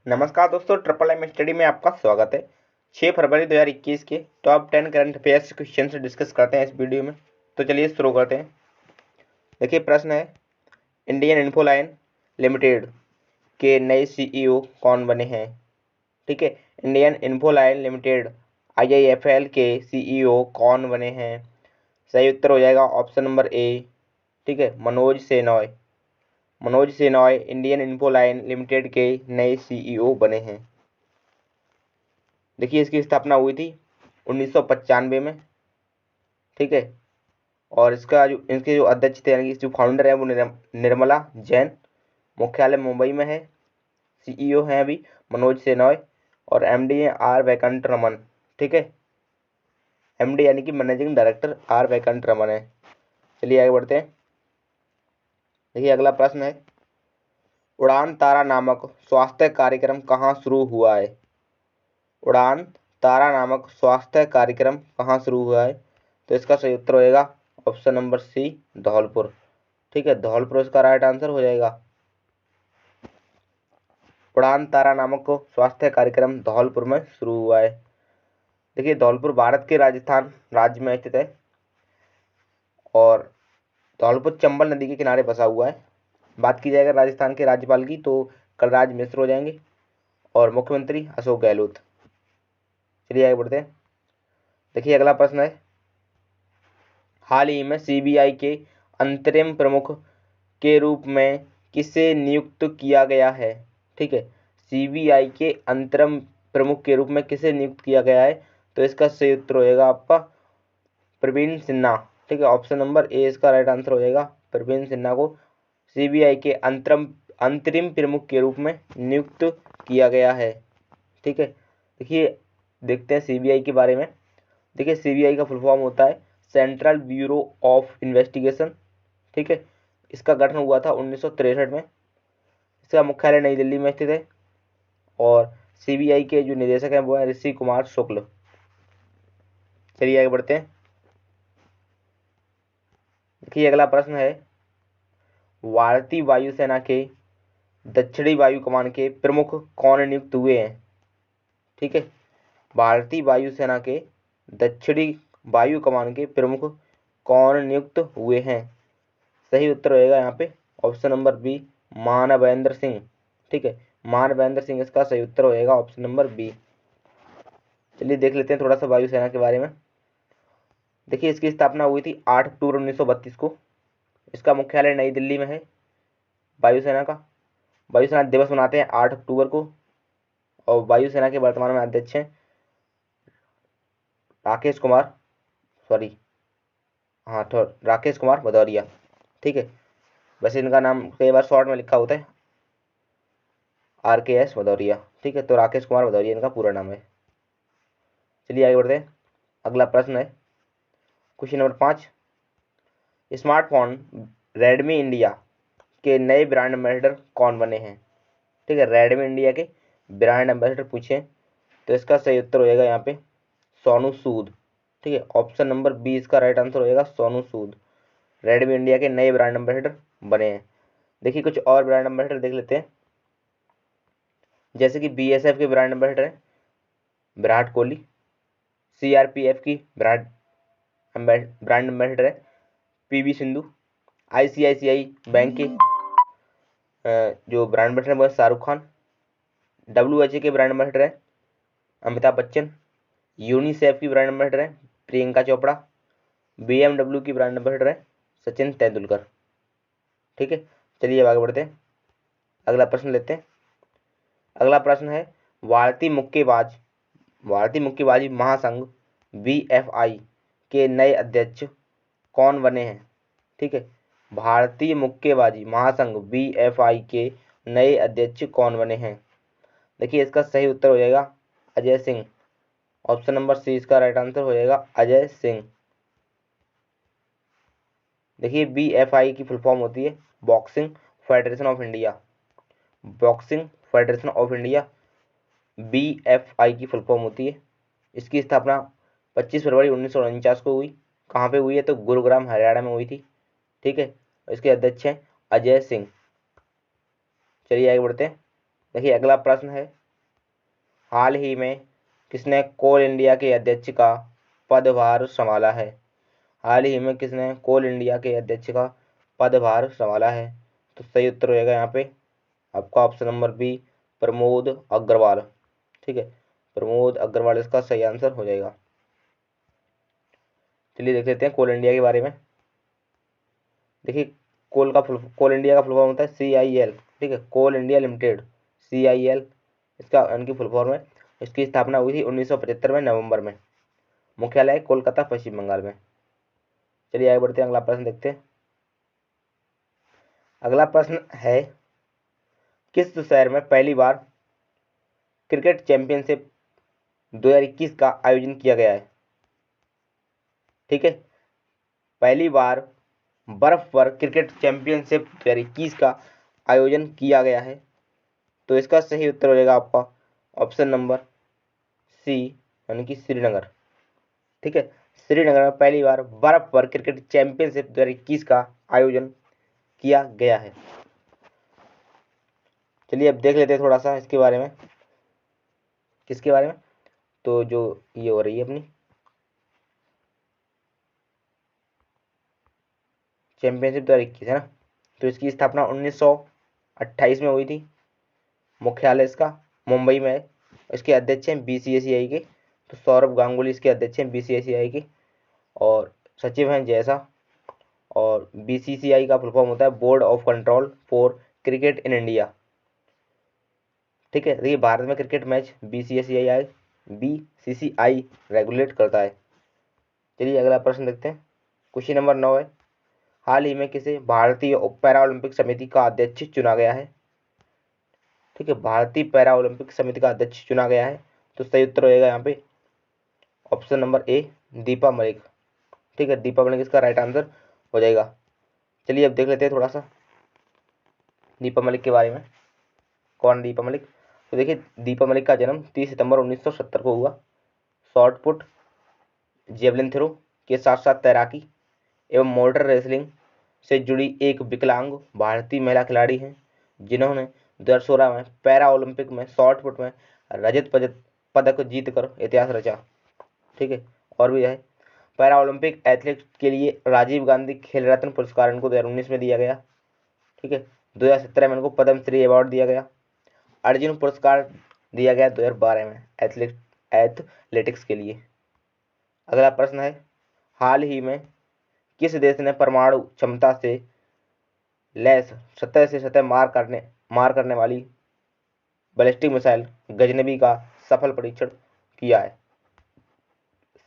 नमस्कार दोस्तों, triple M study में आपका स्वागत है। 6 फरवरी 2021 के टॉप 10 करंट अफेयर्स क्वेश्चन से डिस्कस करते हैं इस वीडियो में। तो चलिए शुरू करते हैं। देखिए प्रश्न है, इंडियन इन्फोलाइन लिमिटेड के नए सीईओ कौन बने हैं? ठीक है, इंडियन इन्फोलाइन लिमिटेड IIFL के सीईओ कौन बने हैं? सही उत्तर हो जाएगा ऑप्शन नंबर ए। ठीक है, मनोज सेनॉय। मनोज सेनॉय इंडियन इन्फोलाइन लिमिटेड के नए सीईओ बने हैं। देखिए इसकी स्थापना हुई थी 1995 में। ठीक है, और इनके जो अध्यक्ष थे यानी कि जो फाउंडर है वो निर्मला जैन। मुख्यालय मुंबई में है। सीईओ हैं अभी मनोज सेनॉय और एमडी हैं आर वैकंठ रमन। ठीक है, एमडी यानी कि managing director are Vaikunth Raman है। चलिए आगे बढ़ते हैं। देखिए अगला प्रश्न है, उड़ान तारा नामक स्वास्थ्य कार्यक्रम कहाँ शुरू हुआ है? उड़ान तारा नामक स्वास्थ्य कार्यक्रम कहाँ शुरू हुआ है? तो इसका सही उत्तर होएगा ऑप्शन नंबर सी, धौलपुर। ठीक है, धौलपुर इसका राइट आंसर हो जाएगा। उड़ान तारा नामक स्वास्थ्य कार्यक्रम धौलपुर में शुरू हुआ है। देखिए धौलपुर भारत के राजस्थान राज्य में स्थित है और धौलपुर चंबल नदी के किनारे बसा हुआ है। बात की जाएगा राजस्थान के राज्यपाल की तो कलराज मिश्र हो जाएंगे और मुख्यमंत्री अशोक गहलोत। चलिए आगे बढ़ते हैं। देखिए अगला प्रश्न है, हाल ही में सीबीआई के अंतरिम प्रमुख के रूप में किसे नियुक्त किया गया है? ठीक है, सीबीआई के अंतरिम प्रमुख के रूप में किसे नियुक्त किया गया है? तो इसका सही उत्तर होएगा आपका प्रवीण सिन्हा। ठीक है, ऑप्शन नंबर ए इसका राइट आंसर हो जाएगा। प्रवीण सिन्हा को सीबीआई के अंतरिम प्रमुख के रूप में नियुक्त किया गया है। ठीक है, देखिए देखते हैं सीबीआई के बारे में। देखिए सीबीआई का फुल फॉर्म होता है सेंट्रल ब्यूरो ऑफ इन्वेस्टिगेशन। ठीक है, इसका गठन हुआ था 1963 में। इसका मुख्यालय नई दिल्ली में स्थित है और सीबीआई के जो निदेशक हैं वो हैं ऋषि कुमार शुक्ल। चलिए आगे बढ़ते हैं। देखिए अगला प्रश्न है, भारतीय वायुसेना के दक्षिणी वायु कमान के प्रमुख कौन नियुक्त हुए हैं? ठीक है, भारतीय वायुसेना के दक्षिणी वायु कमान के प्रमुख कौन नियुक्त हुए हैं? सही उत्तर होएगा यहाँ पे option number B, Manvendra Singh. ठीक है, मानवेंद्र सिंह इसका सही उत्तर होएगा ऑप्शन नंबर बी। चलिए देख लेते हैं थोड़ा सा वायुसेना के बारे में। देखिए इसकी स्थापना हुई थी 8 अक्टूबर 1932 को। इसका मुख्यालय नई दिल्ली में है। वायुसेना का वायुसेना दिवस मनाते हैं 8 अक्टूबर को और वायुसेना के वर्तमान में अध्यक्ष हैं राकेश कुमार, सॉरी हाँ तो राकेश कुमार भदौरिया। ठीक है, वैसे इनका नाम कई बार शॉर्ट में लिखा होता है RKS भदौरिया। ठीक है, तो राकेश कुमार भदौरिया इनका पूरा नाम है। चलिए आगे बढ़ते हैं। अगला प्रश्न है question number 5, smartphone Redmi India के नए ब्रांड एम्बेसडर कौन बने हैं? ठीक है, रेडमी इंडिया के ब्रांड एम्बेसडर पूछे तो इसका सही उत्तर हो जाएगा यहाँ पे सोनू सूद। ठीक है, ऑप्शन नंबर बी इसका राइट आंसर हो जाएगा सोनू सूद। रेडमी इंडिया के नए ब्रांड एम्बेसडर बने हैं। देखिए कुछ और ब्रांड एम्बेसडर देख लेते हैं, जैसे कि BSF के ब्रांड एम्बेसडर हैं विराट कोहली। CRPF की ब्रांड एम्बेसडर है PV सिंधु। ICICI बैंक के जो ब्रांड एम्बेसडर वो है शाहरुख खान। WHA के ब्रांड एम्बेसडर है अमिताभ बच्चन। यूनिसेफ की ब्रांड एम्बेसडर है प्रियंका चोपड़ा। BMW की ब्रांड एम्बेसडर है सचिन तेंदुलकर। ठीक है, चलिए अब आगे बढ़ते हैं। अगला प्रश्न लेते हैं। अगला प्रश्न है, भारतीय मुक्केबाजी महासंघ BFI के नए अध्यक्ष कौन बने हैं? ठीक है, भारतीय मुक्केबाजी महासंघ BFI के नए अध्यक्ष कौन बने हैं? देखिए इसका सही उत्तर हो जाएगा Ajay Singh. Option number C इसका राइट आंसर हो जाएगा अजय सिंह। देखिए BFI की फुल फॉर्म होती है boxing federation of India. Boxing federation of India BFI की फुल फॉर्म होती है। इसकी स्थापना 25 फरवरी 1949 को हुई। कहाँ पे हुई है? तो गुरुग्राम हरियाणा में हुई थी। ठीक है, इसके अध्यक्ष हैं अजय सिंह। चलिए आगे बढ़ते हैं। देखिए अगला प्रश्न है, हाल ही में किसने कोल इंडिया के अध्यक्ष का पदभार संभाला है? हाल ही में किसने कोल इंडिया के अध्यक्ष का पदभार संभाला है? तो सही उत्तर हो जाएगा यहाँ पे आपका option number B, Pramod Agarwal. ठीक है, प्रमोद अग्रवाल इसका सही आंसर हो जाएगा। चलिए देख लेते हैं कोल इंडिया के बारे में। देखिए कोल इंडिया का फुल फॉर्म होता है CIL। ठीक है, कोल इंडिया लिमिटेड, CIL इसका इनकी फुल फॉर्म है। इसकी स्थापना हुई थी 1975 में नवंबर में। मुख्यालय कोलकाता, पश्चिम बंगाल में। चलिए आगे बढ़ते हैं, अगला प्रश्न देखते हैं। अगला प्रश्न है, किस शहर में पहली बार क्रिकेट चैंपियनशिप 2021 का आयोजन किया गया है? ठीक है, पहली बार बर्फ पर क्रिकेट चैंपियनशिप 2021 का आयोजन किया गया है। तो इसका सही उत्तर हो जाएगा आपका ऑप्शन नंबर सी, यानी कि श्रीनगर। ठीक है, श्रीनगर में पहली बार बर्फ पर क्रिकेट चैंपियनशिप 2021 का आयोजन किया गया है। चलिए अब देख लेते हैं थोड़ा सा इसके बारे में। किसके बारे में? तो जो ये हो रही है अपनी चैंपियनशिप 2021 है ना, तो इसकी स्थापना 1928 में हुई थी। मुख्यालय इसका मुंबई में है। इसके अध्यक्ष हैं BCCI के, तो सौरभ गांगुली इसके अध्यक्ष हैं BCCI के, और सचिव हैं जैसा। और BCCI का फुल फॉर्म होता है board of control for cricket in India. ठीक है, देखिए भारत में क्रिकेट मैच BCCI रेगुलेट करता है। चलिए अगला प्रश्न देखते हैं। क्वेश्चन नंबर 9 है, हाल ही में किसे भारतीय पैरा ओलंपिक समिति का अध्यक्ष चुना गया है? ठीक है, भारतीय पैरा ओलंपिक समिति का अध्यक्ष चुना गया है। तो सही उत्तर होगा यहाँ पे option number A, Deepa Malik. ठीक है, दीपा मलिक इसका राइट आंसर हो जाएगा। चलिए अब देख लेते हैं थोड़ा सा दीपा मलिक के बारे में। कौन दीपा मलिक? तो देखिए दीपा मलिक का जन्म 30 सितंबर 1970 को हुआ। शॉर्ट पुट, जेवलिन थ्रो के साथ साथ तैराकी एवं मोटर रेसलिंग से जुड़ी एक विकलांग भारतीय महिला खिलाड़ी हैं, जिन्होंने 2016 में पैरा ओलंपिक में शॉर्ट पुट में रजत पदक जीतकर इतिहास रचा। ठीक है, और भी है, पैरा ओलंपिक एथलीट के लिए राजीव गांधी खेल रत्न पुरस्कार इनको 2019 में दिया गया। ठीक है, 2017 में इनको पद्मश्री अवार्ड दिया गया। अर्जुन पुरस्कार दिया गया 2012 में एथलेटिक्स के लिए। अगला प्रश्न है, हाल ही में किस देश ने परमाणु क्षमता से लैस सतह से सतह मार करने वाली बैलिस्टिक मिसाइल गजनबी का सफल परीक्षण किया है?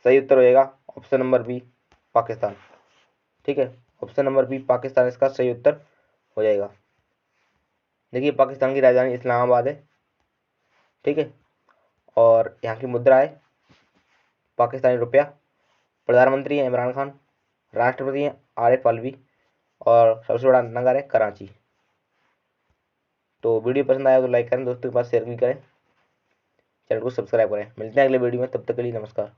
सही उत्तर होगा ऑप्शन नंबर बी, पाकिस्तान। ठीक है, ऑप्शन नंबर बी पाकिस्तान इसका सही उत्तर हो जाएगा। देखिए पाकिस्तान की राजधानी इस्लामाबाद है। ठीक है, और यहाँ की मुद्रा है पाकिस्तानी रुपया। प्रधानमंत्री हैं इमरान खान, राष्ट्रपति हैं आरिफ अलवी, और सबसे बड़ा नगर है कराची। तो वीडियो पसंद आया तो लाइक करें, दोस्तों के पास शेयर भी करें, चैनल को सब्सक्राइब करें। मिलते हैं अगले वीडियो में, तब तक के लिए नमस्कार।